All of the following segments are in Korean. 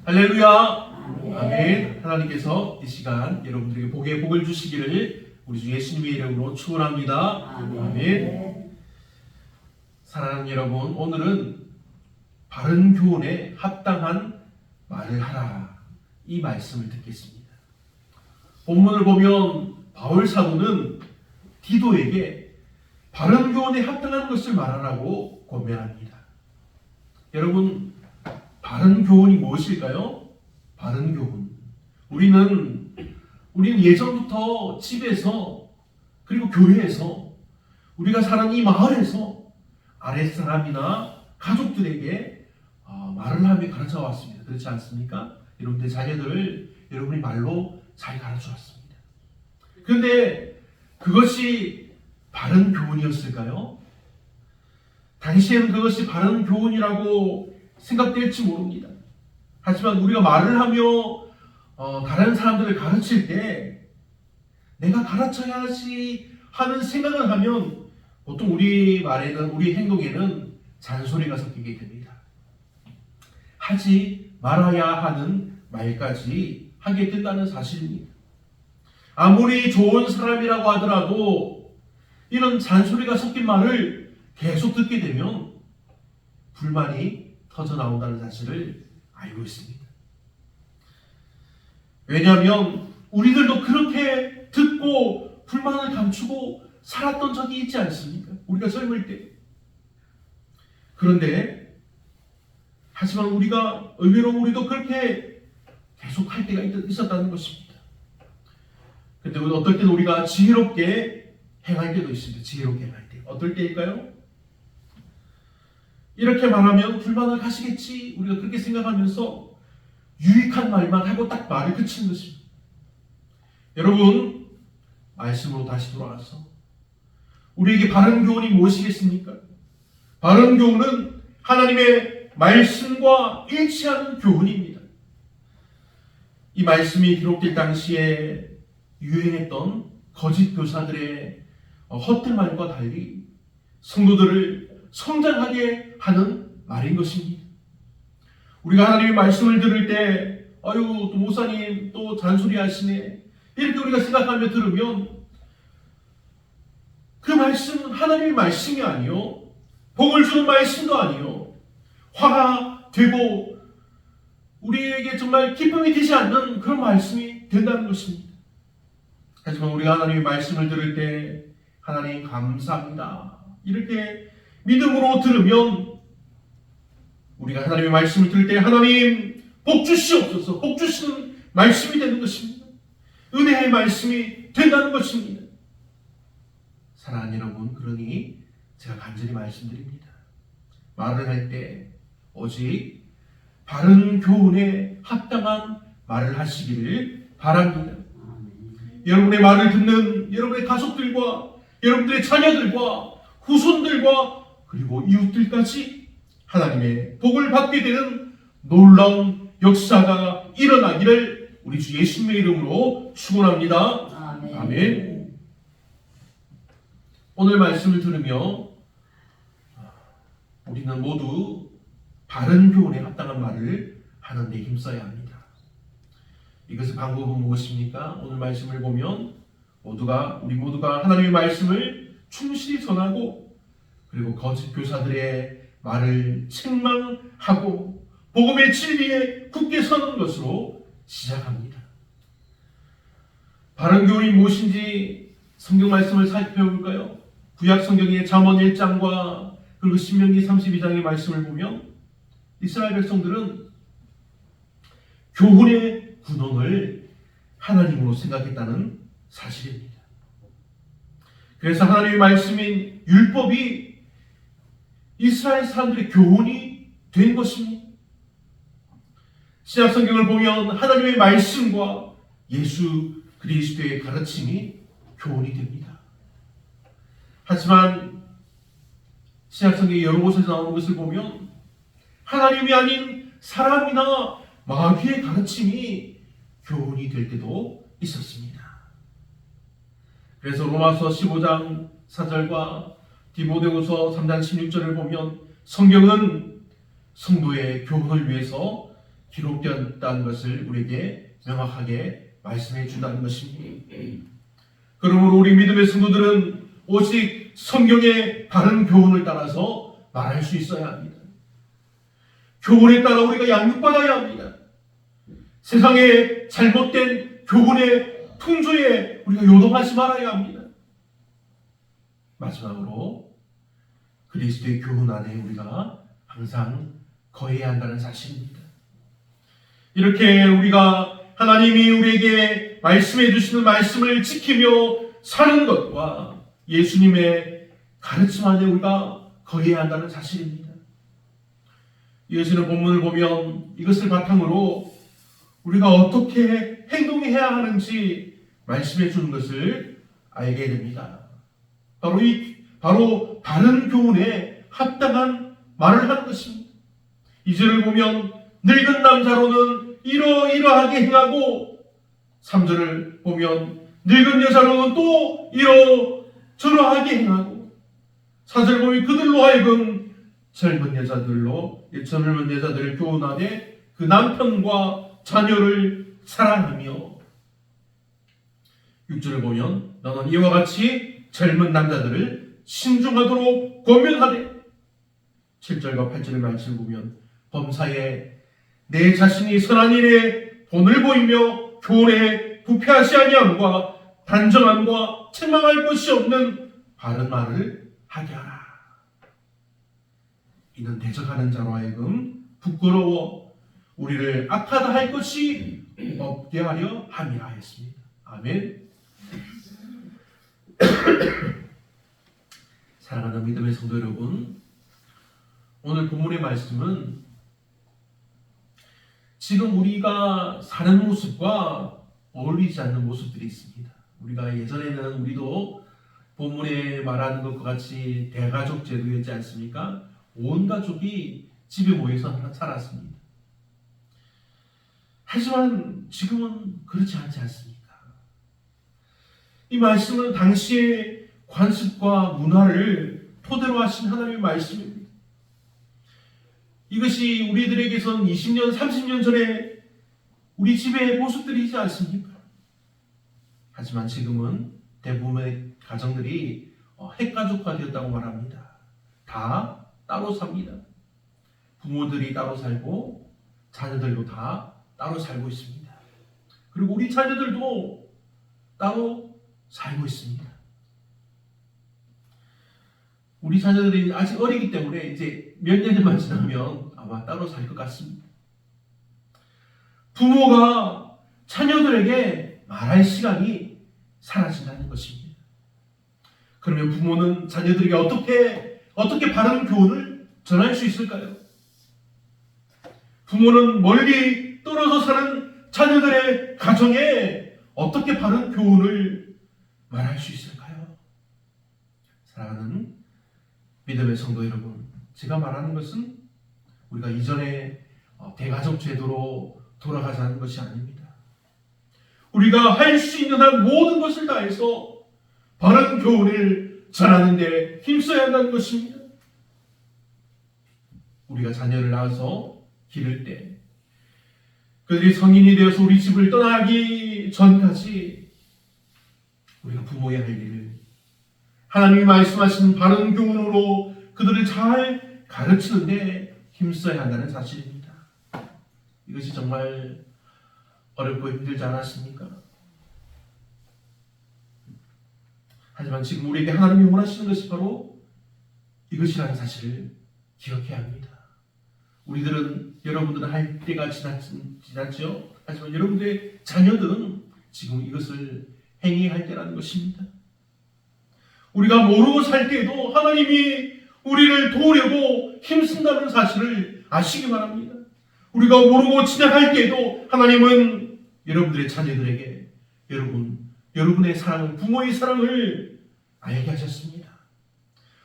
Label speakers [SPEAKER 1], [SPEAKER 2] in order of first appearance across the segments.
[SPEAKER 1] 할렐루야. 아멘. 하나님께서 이 시간 여러분들에게 복의 복을 주시기를 우리 주 예수님의 이름으로 축원합니다. 아멘. 사랑하는 여러분, 오늘은 바른 교훈에 합당한 말을 하라, 이 말씀을 듣겠습니다. 본문을 보면 바울 사도는 디도에게 바른 교훈에 합당한 것을 말하라고 권면합니다. 여러분, 바른 교훈이 무엇일까요? 바른 교훈. 우리는 예전부터 집에서, 그리고 교회에서, 우리가 사는 이 마을에서 아랫사람이나 가족들에게 말을 하며 가르쳐 왔습니다. 그렇지 않습니까? 여러분들 자녀들을 여러분이 말로 잘 가르쳐 왔습니다. 그런데 그것이 바른 교훈이었을까요? 당시에는 그것이 바른 교훈이라고 생각될지 모릅니다. 하지만 우리가 말을 하며 다른 사람들을 가르칠 때 내가 가르쳐야지 하는 생각을 하면 보통 우리 말에는, 우리 행동에는 잔소리가 섞이게 됩니다. 하지 말아야 하는 말까지 하게 된다는 사실입니다. 아무리 좋은 사람이라고 하더라도 이런 잔소리가 섞인 말을 계속 듣게 되면 불만이 터져나온다는 사실을 알고 있습니다. 왜냐하면 우리들도 그렇게 듣고 불만을 감추고 살았던 적이 있지 않습니까? 우리가 젊을 때. 그런데 하지만 의외로 우리도 그렇게 계속 할 때가 있었다는 것입니다. 그런데 어떨 때는 우리가 지혜롭게 행할 때도 있습니다. 지혜롭게 행할 때. 어떨 때일까요? 이렇게 말하면 불만을 가시겠지, 우리가 그렇게 생각하면서 유익한 말만 하고 딱 말을 그치는 것입니다. 여러분, 말씀으로 다시 돌아와서 우리에게 바른 교훈이 무엇이겠습니까? 바른 교훈은 하나님의 말씀과 일치하는 교훈입니다. 이 말씀이 기록될 당시에 유행했던 거짓 교사들의 헛된 말과 달리 성도들을 성장하게 하는 말인 것입니다. 우리가 하나님의 말씀을 들을 때 또 목사님 또 잔소리 하시네, 이렇게 우리가 생각하며 들으면 그 말씀은 하나님의 말씀이 아니요, 복을 주는 말씀도 아니요, 화가 되고 우리에게 정말 기쁨이 되지 않는 그런 말씀이 된다는 것입니다. 하지만 우리가 하나님의 말씀을 들을 때 하나님 감사합니다, 이렇게 믿음으로 들으면, 우리가 하나님의 말씀을 들을 때 하나님 복 주시옵소서, 복 주시는 말씀이 되는 것입니다. 은혜의 말씀이 된다는 것입니다. 사랑하는 여러분, 그러니 제가 간절히 말씀드립니다. 말을 할 때 오직 바른 교훈에 합당한 말을 하시기를 바랍니다. 여러분의 말을 듣는 여러분의 가족들과 여러분들의 자녀들과 후손들과 그리고 이웃들까지 하나님의 복을 받게 되는 놀라운 역사가 일어나기를 우리 주 예수님의 이름으로 축원합니다. 아멘. 오늘 말씀을 들으며 우리는 모두 바른 교훈에 합당한 말을 하는 데 힘써야 합니다. 이것의 방법은 무엇입니까? 오늘 말씀을 보면 우리 모두가 하나님의 말씀을 충실히 전하고, 그리고 거짓 교사들의 말을 책망하고 복음의 진리에 굳게 서는 것으로 시작합니다. 바른 교훈이 무엇인지 성경 말씀을 살펴볼까요? 구약 성경의 잠언 1장과 그리고 신명기 32장의 말씀을 보면 이스라엘 백성들은 교훈의 근원을 하나님으로 생각했다는 사실입니다. 그래서 하나님의 말씀인 율법이 이스라엘 사람들의 교훈이 된 것입니다. 신약 성경을 보면 하나님의 말씀과 예수 그리스도의 가르침이 교훈이 됩니다. 하지만 신약 성경의 여러 곳에서 나오는 것을 보면 하나님이 아닌 사람이나 마귀의 가르침이 교훈이 될 때도 있었습니다. 그래서 로마서 15장 4절과 디모데후서 3장 16절을 보면 성경은 성도의 교훈을 위해서 기록되었다는 것을 우리에게 명확하게 말씀해 준다는 것입니다. 그러므로 우리 믿음의 성도들은 오직 성경의 바른 교훈을 따라서 말할 수 있어야 합니다. 교훈에 따라 우리가 양육받아야 합니다. 세상의 잘못된 교훈의 풍조에 우리가 요동하지 말아야 합니다. 마지막으로 그리스도의 교훈 안에 우리가 항상 거해야 한다는 사실입니다. 이렇게 우리가 하나님이 우리에게 말씀해 주시는 말씀을 지키며 사는 것과 예수님의 가르침 안에 우리가 거해야 한다는 사실입니다. 이어지는 본문을 보면 이것을 바탕으로 우리가 어떻게 행동해야 하는지 말씀해 주는 것을 알게 됩니다. 바로 바른 교훈에 합당한 말을 하는 것입니다. 2절을 보면 늙은 남자로는 이러이러하게 행하고, 3절을 보면 늙은 여자로는 또 이러저러하게 행하고, 4절 보면 그들로 하여금 젊은 여자들 교훈하되 그 남편과 자녀를 사랑하며, 6절을 보면 너는 이와 같이 젊은 남자들을 신중하도록 권면하되, 7절과 8절의 말씀을 보면 범사에 내 자신이 선한 일에 본을 보이며 교훈에 부패하지 아니함과 단정함과 책망할 것이 없는 바른 말을 하게 하라. 이는 대적하는 자로 하여금 부끄러워 우리를 악하다 할 것이 없게 하려 함이라 했습니다. 아멘. 사랑하는 믿음의 성도 여러분, 오늘 본문의 말씀은 지금 우리가 사는 모습과 어울리지 않는 모습들이 있습니다. 우리가 예전에는 우리도 본문에 말하는 것과 같이 대가족 제도였지 않습니까? 온 가족이 집에 모여서 살았습니다. 하지만 지금은 그렇지 않지 않습니까? 이 말씀은 당시의 관습과 문화를 토대로 하신 하나님의 말씀입니다. 이것이 우리들에게선 20년, 30년 전에 우리 집의 모습들이지 않습니까? 하지만 지금은 대부분의 가정들이 핵가족화 되었다고 말합니다. 다 따로 삽니다. 부모들이 따로 살고 자녀들도 다 따로 살고 있습니다. 그리고 우리 자녀들도 따로 살고 있습니다. 우리 자녀들이 아직 어리기 때문에 이제 몇 년만 지나면 아마 따로 살 것 같습니다. 부모가 자녀들에게 말할 시간이 사라진다는 것입니다. 그러면 부모는 자녀들에게 어떻게 바른 교훈을 전할 수 있을까요? 부모는 멀리 떨어져 사는 자녀들의 가정에 어떻게 바른 교훈을 말할 수 있을까요? 사랑하는 믿음의 성도 여러분, 제가 말하는 것은 우리가 이전에 대가족 제도로 돌아가자는 것이 아닙니다. 우리가 할 수 있는 한 모든 것을 다해서 바른 교훈을 전하는 데 힘써야 한다는 것입니다. 우리가 자녀를 낳아서 기를 때 그들이 성인이 되어서 우리 집을 떠나기 전까지 우리가 부모의 할 일을 하나님이 말씀하신 바른 교훈으로 그들을 잘 가르치는 데 힘써야 한다는 사실입니다. 이것이 정말 어렵고 힘들지 않았습니까? 하지만 지금 우리에게 하나님이 원하시는 것이 바로 이것이라는 사실을 기억해야 합니다. 여러분들은 할 때가 지났죠. 하지만 여러분들의 자녀들은 지금 이것을 행해할 때라는 것입니다. 우리가 모르고 살 때에도 하나님이 우리를 도우려고 힘쓴다는 사실을 아시기 바랍니다. 우리가 모르고 지나갈 때에도 하나님은 여러분들의 자녀들에게 여러분의 사랑을, 부모의 사랑을 알게 하셨습니다.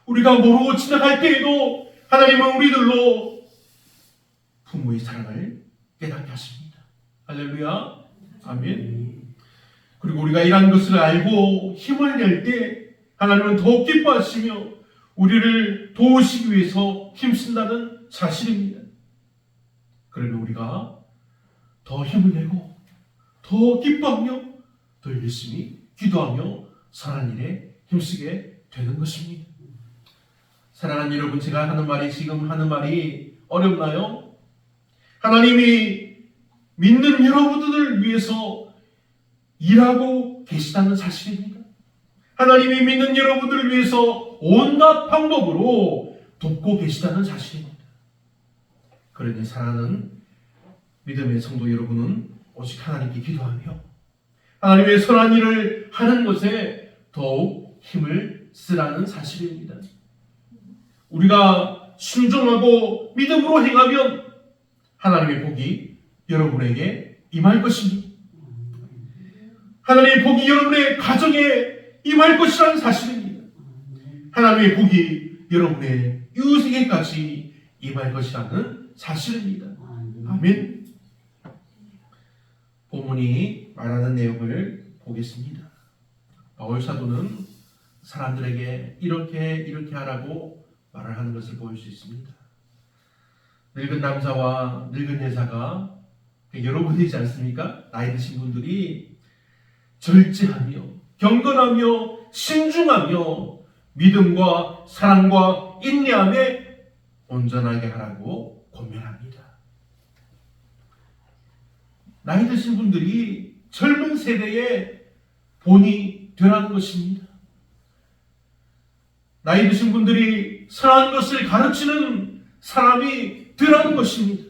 [SPEAKER 1] 우리가 모르고 지나갈 때에도 하나님은 우리들로 부모의 사랑을 깨닫게 하십니다. 할렐루야. 아멘. 그리고 우리가 이러한 것을 알고 힘을 낼 때 하나님은 더욱 기뻐하시며 우리를 도우시기 위해서 힘쓴다는 사실입니다. 그러면 우리가 더 힘을 내고 더 기뻐하며 더 열심히 기도하며 선한 일에 힘쓰게 되는 것입니다. 사랑하는 여러분, 제가 지금 하는 말이 어렵나요? 하나님이 믿는 여러분들을 위해서 일하고 계시다는 사실입니다. 하나님이 믿는 여러분들을 위해서 온갖 방법으로 돕고 계시다는 사실입니다. 그러니 사랑하는 믿음의 성도 여러분은 오직 하나님께 기도하며 하나님의 선한 일을 하는 것에 더욱 힘을 쓰라는 사실입니다. 우리가 순종하고 믿음으로 행하면 하나님의 복이 여러분에게 임할 것입니다. 하나님의 복이 여러분의 가정에 임할 것이라는 사실입니다. 하나님의 복이 여러분의 이웃에게까지 임할 것이라는 사실입니다. 아멘. 본문이 말하는 내용을 보겠습니다. 바울 사도는 사람들에게 이렇게 하라고 말을 하는 것을 볼 수 있습니다. 늙은 남자와 늙은 여자가 여러분이지 않습니까? 나이 드신 분들이 절제하며 경건하며 신중하며 믿음과 사랑과 인내함에 온전하게 하라고 권면합니다. 나이 드신 분들이 젊은 세대의 본이 되라는 것입니다. 나이 드신 분들이 선한 것을 가르치는 사람이 되라는 것입니다.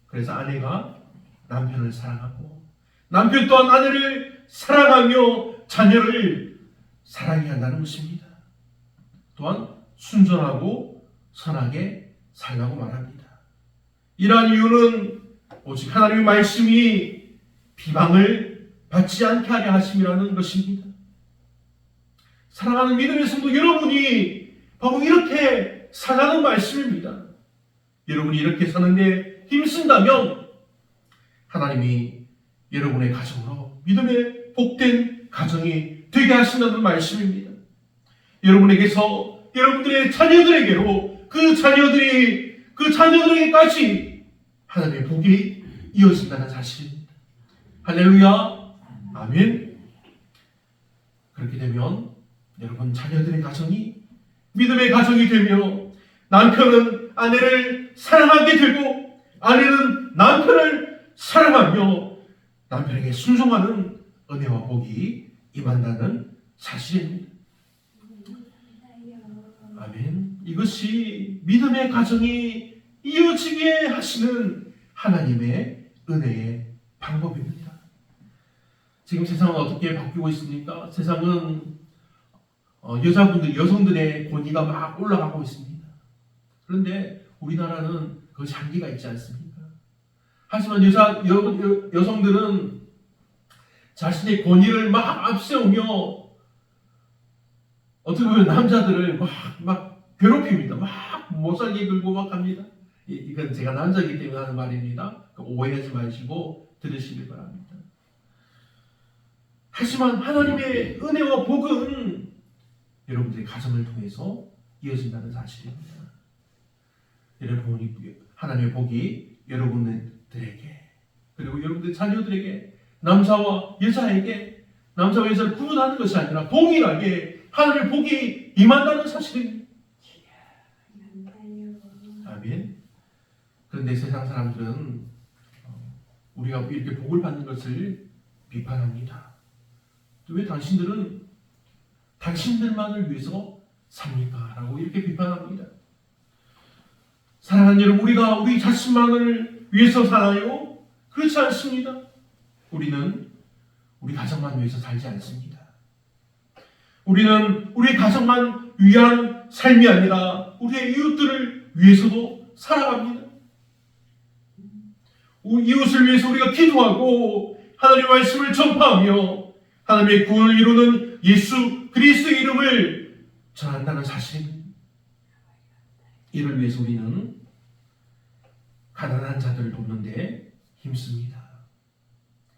[SPEAKER 1] 그래서 아내가 남편을 사랑하고 남편 또한 아내를 사랑하며 자녀를 사랑해야 한다는 것입니다. 또한 순전하고 선하게 살라고 말합니다. 이러한 이유는 오직 하나님의 말씀이 비방을 받지 않게 하려 하심이라는 것입니다. 사랑하는 믿음의 성도 여러분이 바로 이렇게 살라는 말씀입니다. 여러분이 이렇게 사는데 힘쓴다면 하나님이 여러분의 가정으로 믿음의 복된 가정이 되게 하신다는 말씀입니다. 여러분에게서 여러분들의 자녀들에게로 그 자녀들에게까지 하나님의 복이 이어진다는 사실입니다. 할렐루야. 아멘. 그렇게 되면 여러분 자녀들의 가정이 믿음의 가정이 되며 남편은 아내를 사랑하게 되고 아내는 남편을 사랑하며 남편에게 순종하는 은혜와 복이 임한다는 사실입니다. 아멘. 이것이 믿음의 가정이 이어지게 하시는 하나님의 은혜의 방법입니다. 지금 세상은 어떻게 바뀌고 있습니까? 세상은 여성들의 권위가 막 올라가고 있습니다. 그런데 우리나라는 그것이 한계가 있지 않습니까? 하지만 여성들은 자신의 권위를 막 앞세우며 어떻게 보면 남자들을 막 괴롭힙니다. 막 못살게 굴고 막 합니다. 이건 제가 남자이기 때문에 하는 말입니다. 오해하지 마시고 들으시길 바랍니다. 하지만 하나님의 은혜와 복은 여러분들의 가정을 통해서 이어진다는 사실입니다. 여러분, 하나님의 복이 여러분들에게 그리고 여러분들 자녀들에게 남자와 여자에게 남자와 여자를 구분하는 것이 아니라 동일하게 하나님의 복이 임한다는 사실입니다. 아멘. 그런데 세상 사람들은 우리가 이렇게 복을 받는 것을 비판합니다. 왜 당신들은 당신들만을 위해서 삽니까? 라고 이렇게 비판합니다. 사랑하는 여러분, 우리가 우리 자신만을 위해서 사나요? 그렇지 않습니다. 우리는 우리 가정만 위해서 살지 않습니다. 우리는 우리 가정만 위한 삶이 아니라 우리의 이웃들을 위해서도 살아갑니다. 이웃을 위해서 우리가 기도하고 하나님의 말씀을 전파하며 하나님의 구원을 이루는 예수 그리스도의 이름을 전한다는 사실입니다. 이를 위해서 우리는 가난한 자들을 돕는 데 힘씁니다.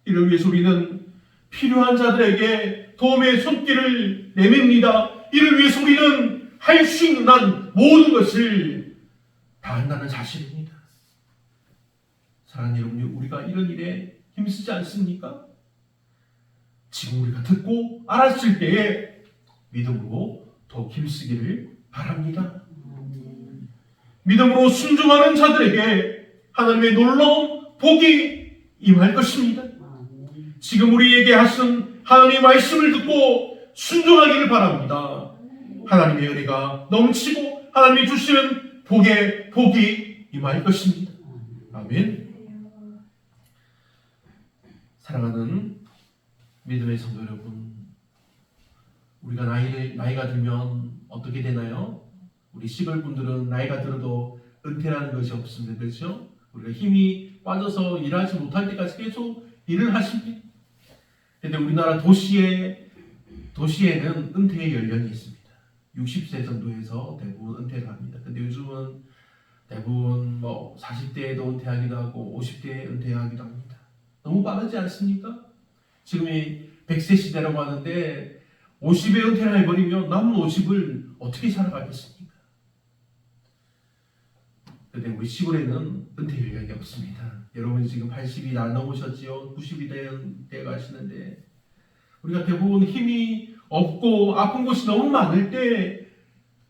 [SPEAKER 1] 이를 위해서 우리는 필요한 자들에게 도움의 손길을 내밉니다. 이를 위해서 우리는 할 수 있는 한 모든 것을 다한다는 사실입니다. 사랑하는 여러분, 우리가 이런 일에 힘쓰지 않습니까? 지금 우리가 듣고 알았을 때에 믿음으로 더욱 힘쓰기를 바랍니다. 믿음으로 순종하는 자들에게 하나님의 놀라운 복이 임할 것입니다. 지금 우리에게 하신 하나님의 말씀을 듣고 순종하기를 바랍니다. 하나님의 은혜가 넘치고 하나님이 주시는 복이 임할 것입니다. 아멘. 사랑하는 믿음의 성도 여러분, 우리가 나이가 들면 어떻게 되나요? 우리 시골 분들은 나이가 들어도 은퇴라는 것이 없습니다. 그렇죠? 우리가 힘이 빠져서 일하지 못할 때까지 계속 일을 하십니다. 그런데 우리나라 도시에는 은퇴의 연령이 있습니다. 60세 정도에서 대부분 은퇴를 합니다. 근데 요즘은 대부분 40대에도 은퇴하기도 하고 50대에 은퇴하기도 합니다. 너무 빠르지 않습니까? 지금이 100세 시대라고 하는데 50에 은퇴를 해버리면 남은 50을 어떻게 살아가겠습니까? 근데 우리 시골에는 은퇴 연령이 없습니다. 여러분이 지금 80이 안 넘으셨지요? 90이 돼 가시는데 우리가 대부분 힘이 없고 아픈 곳이 너무 많을 때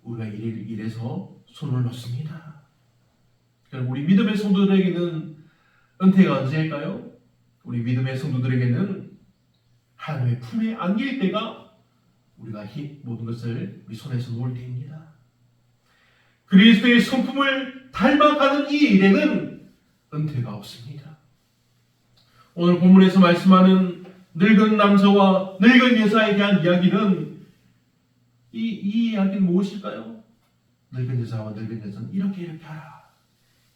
[SPEAKER 1] 우리가 일에서 손을 놓습니다. 그럼 우리 믿음의 성도들에게는 은퇴가 언제일까요? 우리 믿음의 성도들에게는 하나님의 품에 안길 때가 우리가 모든 것을 우리 손에서 놓을 때입니다. 그리스도의 성품을 닮아가는 이 일에는 은퇴가 없습니다. 오늘 본문에서 말씀하는 늙은 남자와 늙은 여자에 대한 이야기는 이 이야기는 무엇일까요? 늙은 여자와 늙은 여자는 이렇게 하라.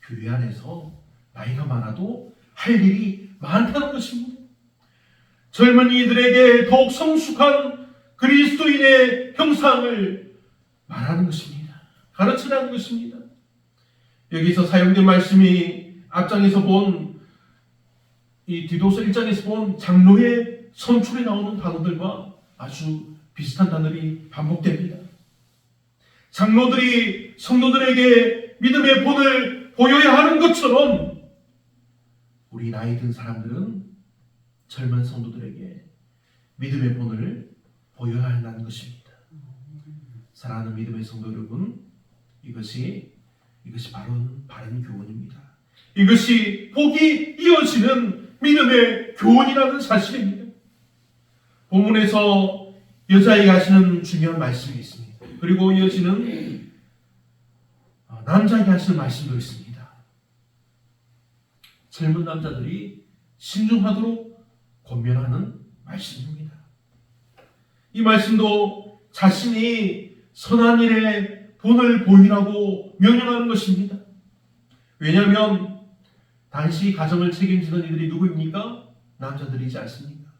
[SPEAKER 1] 교회 안에서 나이가 많아도 할 일이 많다는 것입니다. 젊은이들에게 더욱 성숙한 그리스도인의 형상을 말하는 것입니다. 가르치라는 것입니다. 여기서 사용된 말씀이 앞장에서 본 이 디도서 1장에서 본 장로의 선출에 나오는 단어들과 아주 비슷한 단어들이 반복됩니다. 장로들이 성도들에게 믿음의 본을 보여야 하는 것처럼 우리 나이 든 사람들은 젊은 성도들에게 믿음의 본을 보여야 한다는 것입니다. 사랑하는 믿음의 성도 여러분, 이것이 바른 교훈입니다. 이것이 복이 이어지는 믿음의 교훈이라는 사실입니다. 본문에서 여자에게 하시는 중요한 말씀이 있습니다. 그리고 이어지는 남자에게 하시는 말씀도 있습니다. 젊은 남자들이 신중하도록 권면하는 말씀입니다. 이 말씀도 자신이 선한 일에 본을 보이라고 명령하는 것입니다. 왜냐하면 당시 가정을 책임지는 이들이 누구입니까? 남자들이지 않습니까?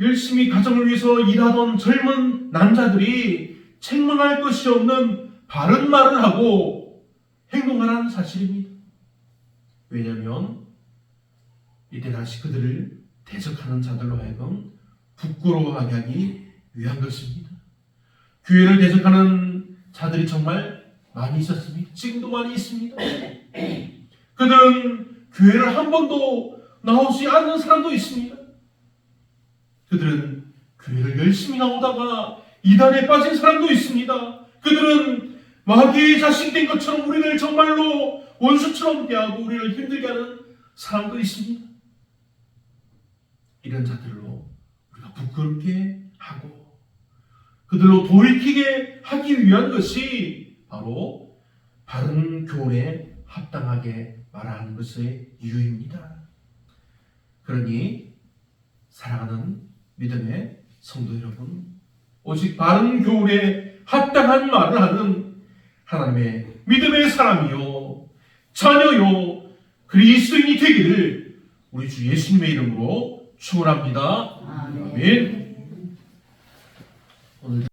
[SPEAKER 1] 열심히 가정을 위해서 일하던 젊은 남자들이 책망할 것이 없는 바른 말을 하고 행동하라는 사실입니다. 왜냐하면 이때 다시 그들을 대적하는 자들로 하여금 부끄러워하게 하기 위한 것입니다. 교회를 대적하는 자들이 정말 많이 있었습니다. 지금도 많이 있습니다. 그들은 교회를 한 번도 나오지 않는 사람도 있습니다. 그들은 교회를 열심히 나오다가 이단에 빠진 사람도 있습니다. 그들은 마귀의 자식된 것처럼 우리를 정말로 원수처럼 대하고 우리를 힘들게 하는 사람도 있습니다. 이런 자들로 우리가 부끄럽게 하고 그들로 돌이키게 하기 위한 것이 바로 바른 교훈에 합당하게 말하는 것의 이유입니다. 그러니 사랑하는 믿음의 성도 여러분, 오직 바른 교훈에 합당한 말을 하는 하나님의 믿음의 사람이요 자녀요 그리스도인이 되기를 우리 주 예수님의 이름으로 축원합니다. 아멘. 오늘